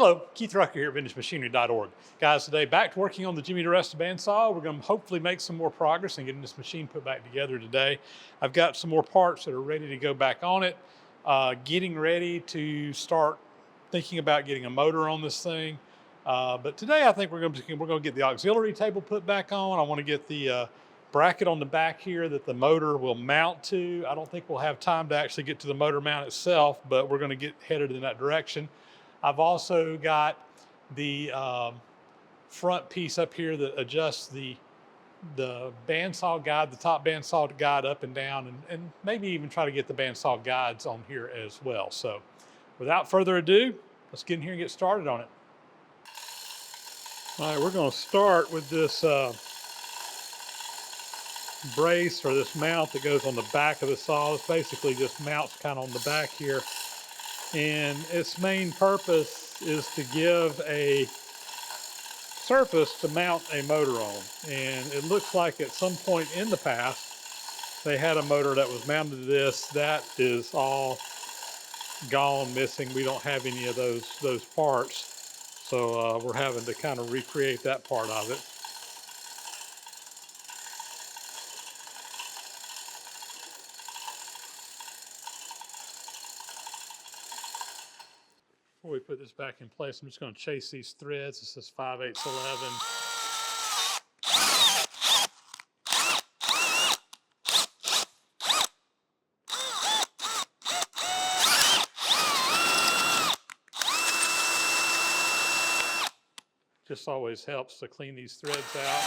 Hello, Keith Rucker here at VintageMachinery.org. Guys, today back to working on the Jimmy Diresta Bandsaw. We're going to hopefully make some more progress in getting this machine put back together today. I've got some more parts that are ready to go back on it, getting ready to start thinking about getting a motor on this thing. But today I think we're going to get the auxiliary table put back on. I want to get the bracket on the back here that the motor will mount to. I don't think we'll have time to actually get to the motor mount itself, but we're going to get headed in that direction. I've also got the front piece up here that adjusts the bandsaw guide, the top bandsaw guide up and down, and maybe even try to get the bandsaw guides on here as well. So without further ado, let's get in here and get started on it. All right, we're going to start with this brace or this mount that goes on the back of the saw. It basically just mounts kind of on the back here. And its main purpose is to give a surface to mount a motor on. And it looks like at some point in the past, they had a motor that was mounted to this. That is all gone, missing. We don't have any of those parts. So we're having to kind of recreate that part of it. Before we put this back in place, I'm just going to chase these threads. This is 5/811. Just always helps to clean these threads out.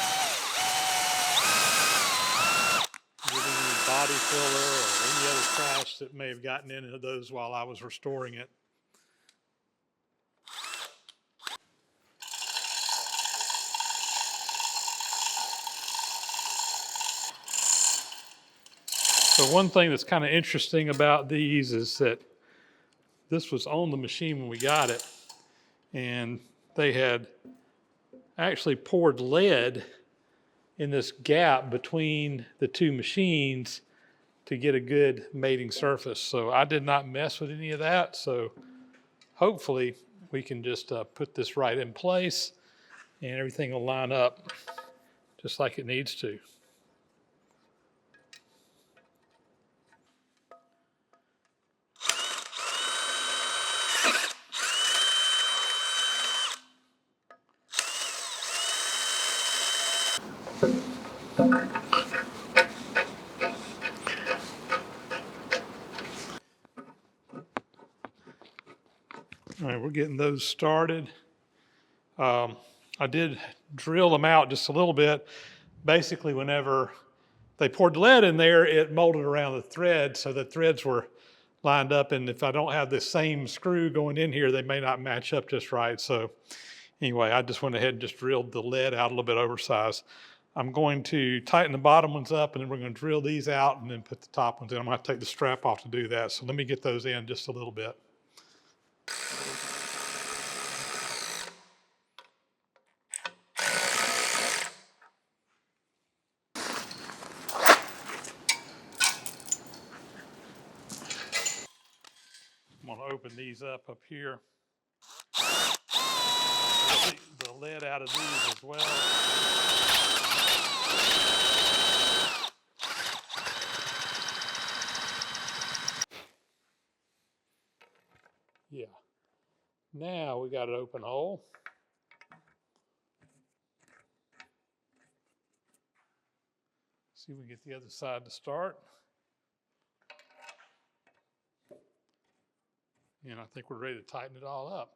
Get any body filler or any other trash that may have gotten into those while I was restoring it. So one thing that's kind of interesting about these is that this was on the machine when we got it, and they had actually poured lead in this gap between the two machines to get a good mating surface. So I did not mess with any of that. So hopefully we can just put this right in place and everything will line up just like it needs to. All right, we're getting those started. I did drill them out just a little bit. Basically, whenever they poured lead in there, it molded around the thread, so the threads were lined up, and if I don't have the same screw going in here, they may not match up just right. So anyway, I just went ahead and just drilled the lead out a little bit oversized. I'm going to tighten the bottom ones up, and then we're going to drill these out and then put the top ones in. I'm going to take the strap off to do that, so let me get those in just a little bit. I'm going to open these up here. Get the lead out of these as well. Yeah. Now we got an open hole. See if we can get the other side to start. And I think we're ready to tighten it all up.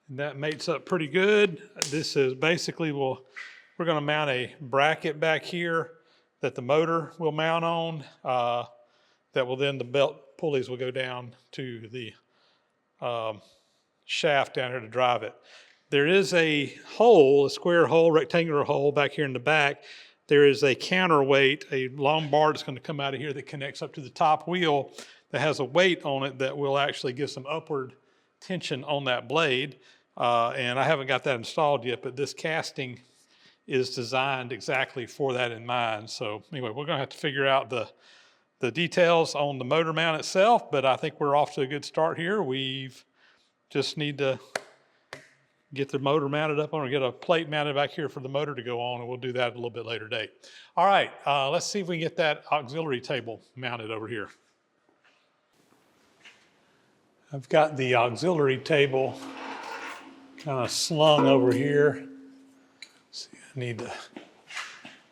And that mates up pretty good. This is basically, we're going to mount a bracket back here that the motor will mount on, that will then, the belt pulleys will go down to the shaft down here to drive it. There is a hole, a square hole, rectangular hole back here in the back. There is a counterweight, a long bar that's going to come out of here that connects up to the top wheel that has a weight on it that will actually give some upward tension on that blade. and I haven't got that installed yet, but this casting is designed exactly for that in mind. So anyway, we're gonna have to figure out the details on the motor mount itself, but I think we're off to a good start here. We've just need to get the motor mounted up on, or get a plate mounted back here for the motor to go on, and we'll do that at a little bit later date. All right, let's see if we can get that auxiliary table mounted over here. I've got the auxiliary table kind of slung over here. Let's see, I need to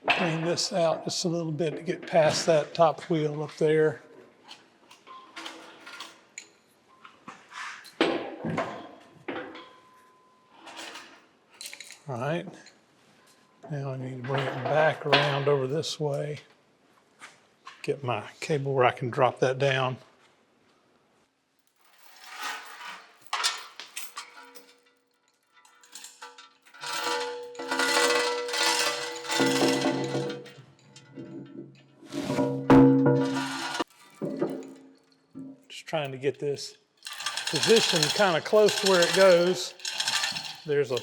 clean this out just a little bit to get past that top wheel up there. All right, now I need to bring it back around over this way. Get my cable where I can drop that down. Just trying to get this position kind of close to where it goes. There's a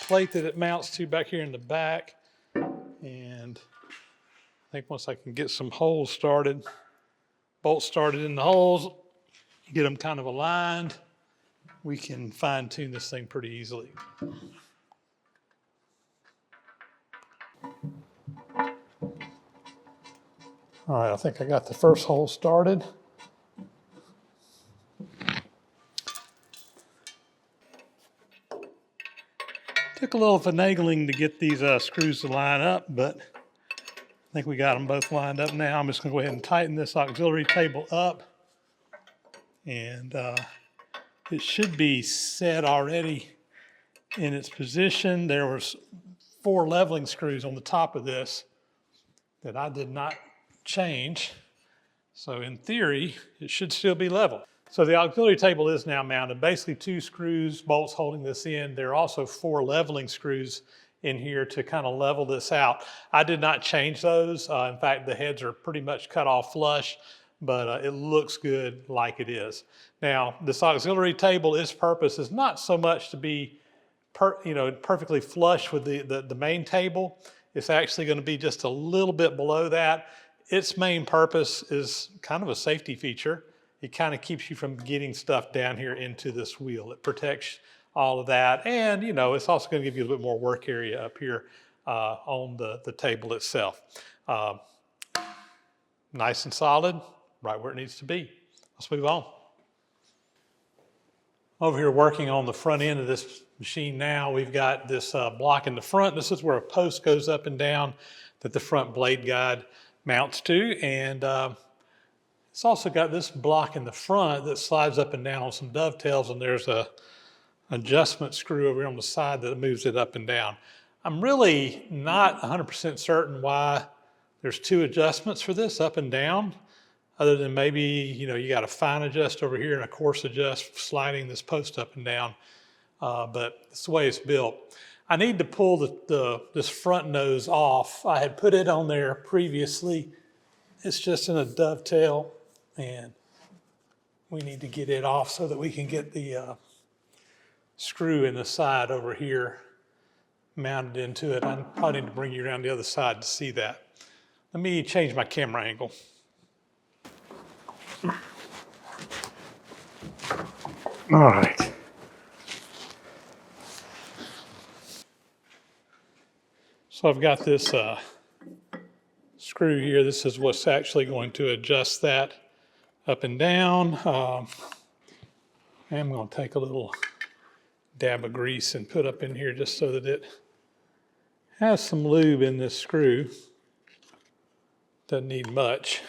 plate that it mounts to back here in the back, and I think once I can get some holes started, bolts started in the holes, get them kind of aligned, we can fine tune this thing pretty easily. All right, I think I got the first hole started. Took a little finagling to get these screws to line up, but I think we got them both lined up now. I'm just going to go ahead and tighten this auxiliary table up, and it should be set already in its position. There was 4 leveling screws on the top of this that I did not change, so in theory it should still be level. So the auxiliary table is now mounted. Basically 2 screws, bolts holding this in. There are also 4 leveling screws in here to kind of level this out. I did not change those. In fact, the heads are pretty much cut off flush, but it looks good like it is. Now, this auxiliary table, its purpose is not so much to be perfectly flush with the main table. It's actually going to be just a little bit below that. Its main purpose is kind of a safety feature. It kind of keeps you from getting stuff down here into this wheel. It protects all of that. And, it's also going to give you a little bit more work area up here on the table itself. Nice and solid, right where it needs to be. Let's move on. Over here working on the front end of this machine now, we've got this block in the front. This is where a post goes up and down that the front blade guide mounts to. And it's also got this block in the front that slides up and down on some dovetails, and there's a adjustment screw over here on the side that moves it up and down. I'm really not 100% certain why there's 2 adjustments for this up and down, other than maybe, you got a fine adjust over here and a coarse adjust sliding this post up and down, but it's the way it's built. I need to pull this front nose off. I had put it on there previously. It's just in a dovetail, and we need to get it off so that we can get the screw in the side over here mounted into it. I probably need to bring you around the other side to see that. Let me change my camera angle. All right. So I've got this screw here. This is what's actually going to adjust that up and down. I'm going to take a little dab of grease and put up in here just so that it has some lube in this screw. Doesn't need much.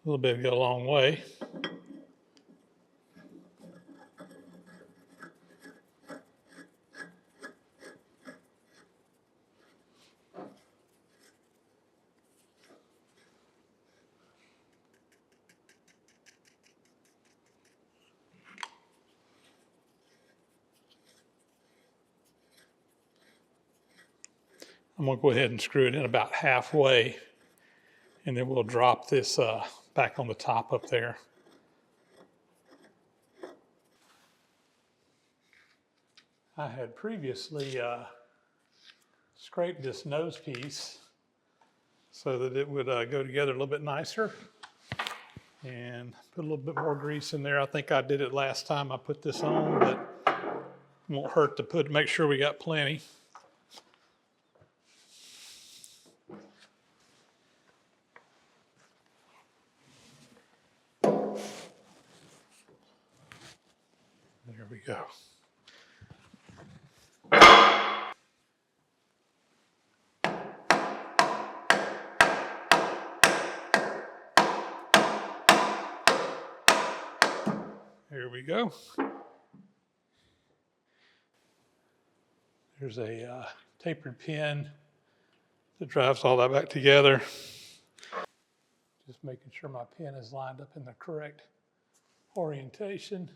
A little bit will go a long way. I'm going to go ahead and screw it in about halfway, and then we'll drop this back on the top up there. I had previously scraped this nose piece so that it would go together a little bit nicer, and put a little bit more grease in there. I think I did it last time I put this on, but it won't hurt to make sure we got plenty. There we go. There we go. There's a tapered pin that drives all that back together. Just making sure my pin is lined up in the correct orientation.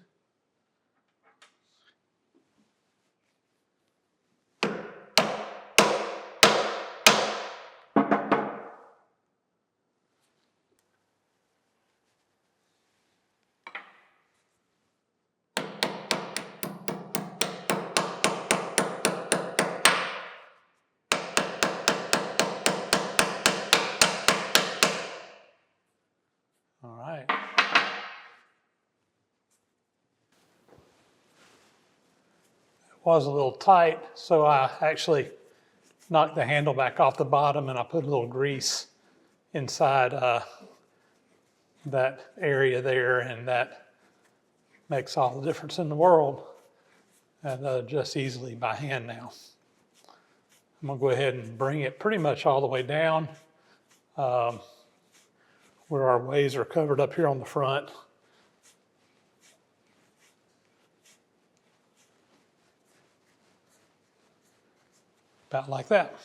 All right. It was a little tight, so I actually knocked the handle back off the bottom, and I put a little grease inside that area there, and that makes all the difference in the world, and adjusts easily by hand now. I'm gonna go ahead and bring it pretty much all the way down where our ways are covered up here on the front. About like that.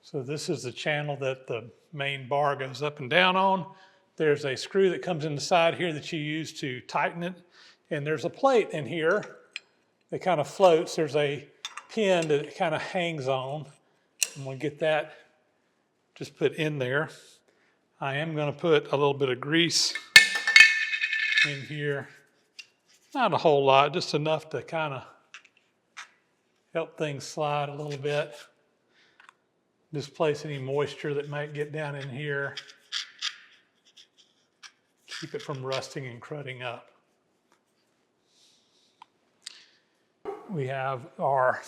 So this is the channel that the main bar goes up and down on. There's a screw that comes in the side here that you use to tighten it. And there's a plate in here that kind of floats. There's a pin that it kind of hangs on. I'm gonna get that just put in there. I am gonna put a little bit of grease in here. Not a whole lot, just enough to kind of help things slide a little bit. Displace any moisture that might get down in here. Keep it from rusting and crudding up. We have our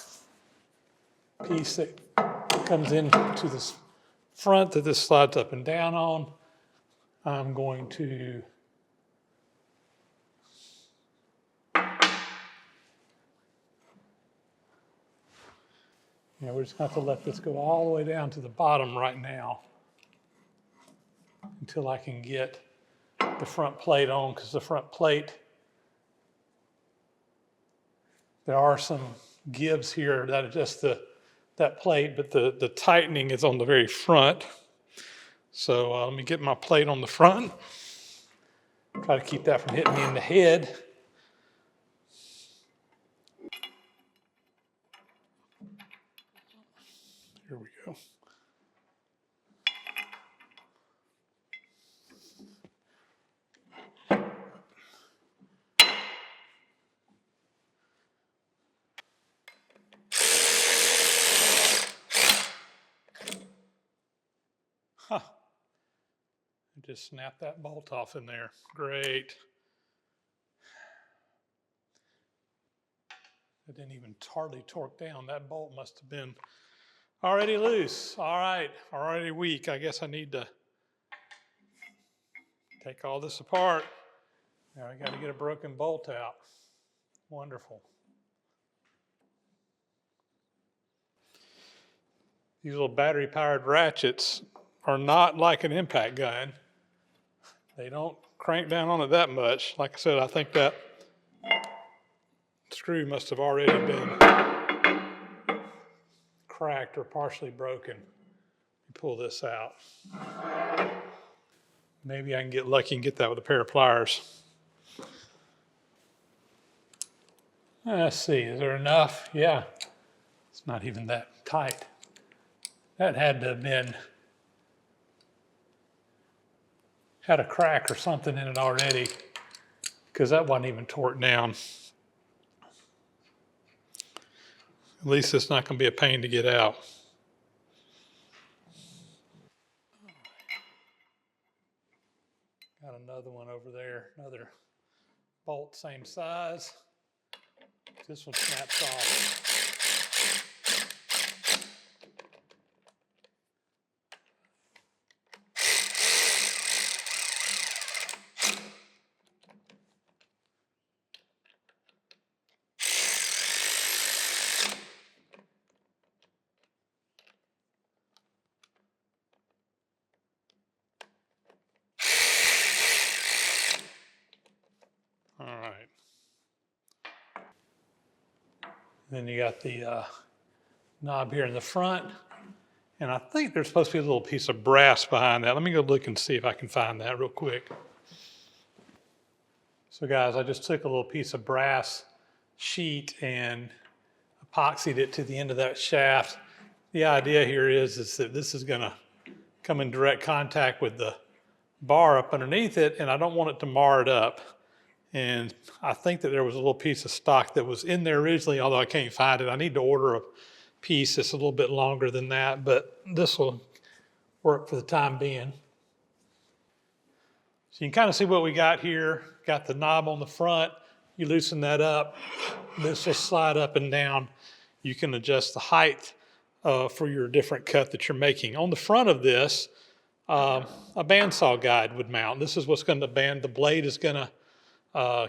piece that comes into this front that this slides up and down on. I'm going to we're just going to have to let this go all the way down to the bottom right now until I can get the front plate on, because the front plate, there are some gives here that adjust that plate, but the tightening is on the very front. So let me get my plate on the front. Try to keep that from hitting me in the head. Here we go. Huh. Just snap that bolt off in there. Great. I didn't even hardly torque down. That bolt must have been already loose. All right, already weak. I guess I need to take all this apart. Now I got to get a broken bolt out. Wonderful. These little battery-powered ratchets are not like an impact gun. They don't crank down on it that much. Like I said, I think that screw must have already been cracked or partially broken. Let me pull this out. Maybe I can get lucky and get that with a pair of pliers. Let's see, is there enough? Yeah, it's not even that tight. That had to have had a crack or something in it already, because that wasn't even torqued down. At least it's not going to be a pain to get out. Got another one over there, another bolt same size. This one snaps off. All right. Then you got the knob here in the front. And I think there's supposed to be a little piece of brass behind that. Let me go look and see if I can find that real quick. So guys, I just took a little piece of brass sheet and epoxied it to the end of that shaft. The idea here is that this is gonna come in direct contact with the bar up underneath it, and I don't want it to mar it up. And I think that there was a little piece of stock that was in there originally, although I can't find it. I need to order a piece that's a little bit longer than that, but this will work for the time being. So you can kind of see what we got here. Got the knob on the front. You loosen that up. This will slide up and down. You can adjust the height for your different cut that you're making. On the front of this, a bandsaw guide would mount. This is what's going to band. The blade is going to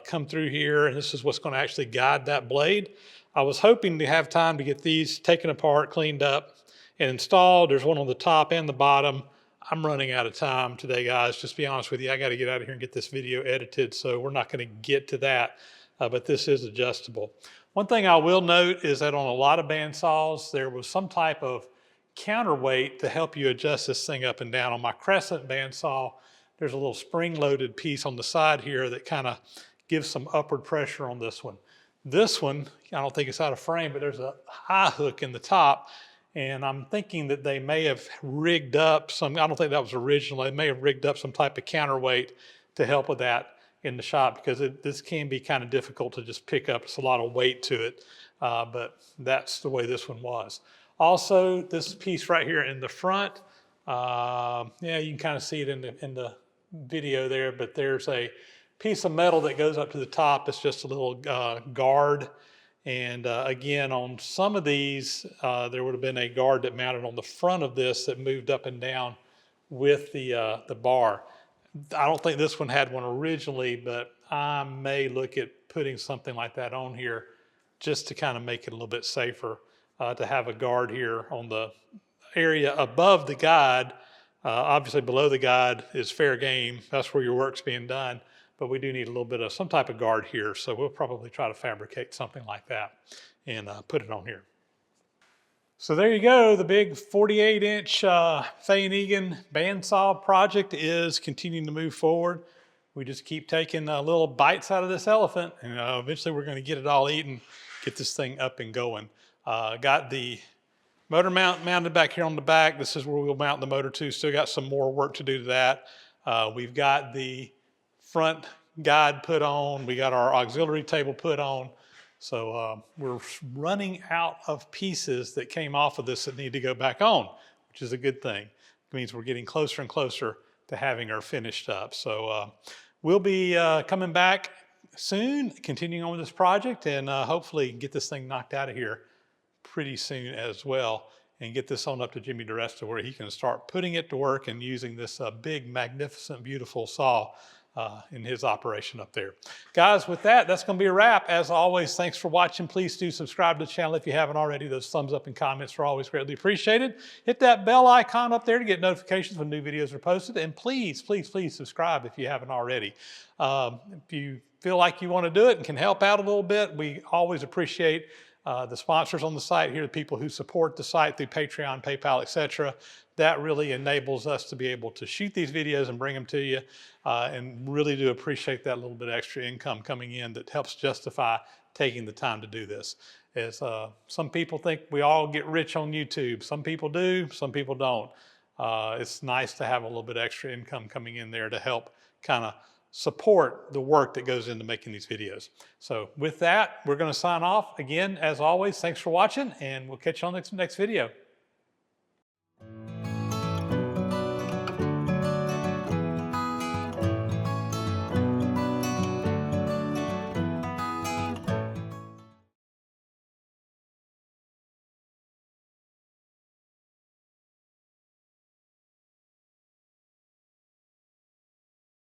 come through here, and this is what's going to actually guide that blade. I was hoping to have time to get these taken apart, cleaned up, and installed. There's one on the top and the bottom. I'm running out of time today, guys. Just to be honest with you, I got to get out of here and get this video edited, so we're not going to get to that, but this is adjustable. One thing I will note is that on a lot of bandsaws, there was some type of counterweight to help you adjust this thing up and down. On my Crescent bandsaw, there's a little spring-loaded piece on the side here that kind of gives some upward pressure on this one. This one, I don't think it's out of frame, but there's a high hook in the top, and I'm thinking that they may have rigged up some, I don't think that was original, they may have rigged up some type of counterweight to help with that in the shop, because this can be kind of difficult to just pick up. It's a lot of weight to it, but that's the way this one was. Also, this piece right here in the front, yeah, you can kind of see it in the video there, but there's a piece of metal that goes up to the top. It's just a little guard. And again, on some of these, there would have been a guard that mounted on the front of this that moved up and down with the bar. I don't think this one had one originally, but I may look at putting something like that on here just to kind of make it a little bit safer, to have a guard here on the area above the guide. Obviously below the guide is fair game. That's where your work's being done. But we do need a little bit of some type of guard here. So we'll probably try to fabricate something like that and put it on here. So there you go. The big 48-inch Fay & Egan bandsaw project is continuing to move forward. We just keep taking little bites out of this elephant, and eventually we're going to get it all eaten, get this thing up and going. Got the motor mount mounted back here on the back. This is where we'll mount the motor to. Still got some more work to do to that. We've got the front guide put on. We got our auxiliary table put on. So we're running out of pieces that came off of this that need to go back on, which is a good thing. It means we're getting closer and closer to having her finished up. So we'll be coming back soon, continuing on with this project, and hopefully get this thing knocked out of here pretty soon as well, and get this on up to Jimmy Diresta where he can start putting it to work and using this big, magnificent, beautiful saw in his operation up there. Guys, with that, that's going to be a wrap. As always, thanks for watching. Please do subscribe to the channel if you haven't already. Those thumbs up and comments are always greatly appreciated. Hit that bell icon up there to get notifications when new videos are posted. And please, please, please subscribe if you haven't already. If you feel like you want to do it and can help out a little bit, we always appreciate the sponsors on the site here, the people who support the site through Patreon, PayPal, etc. That really enables us to be able to shoot these videos and bring them to you, and really do appreciate that little bit extra income coming in that helps justify taking the time to do this. As some people think we all get rich on YouTube. Some people do, some people don't. It's nice to have a little bit extra income coming in there to help kind of support the work that goes into making these videos. So with that, we're going to sign off. Again, as always, thanks for watching, and we'll catch you on the next video.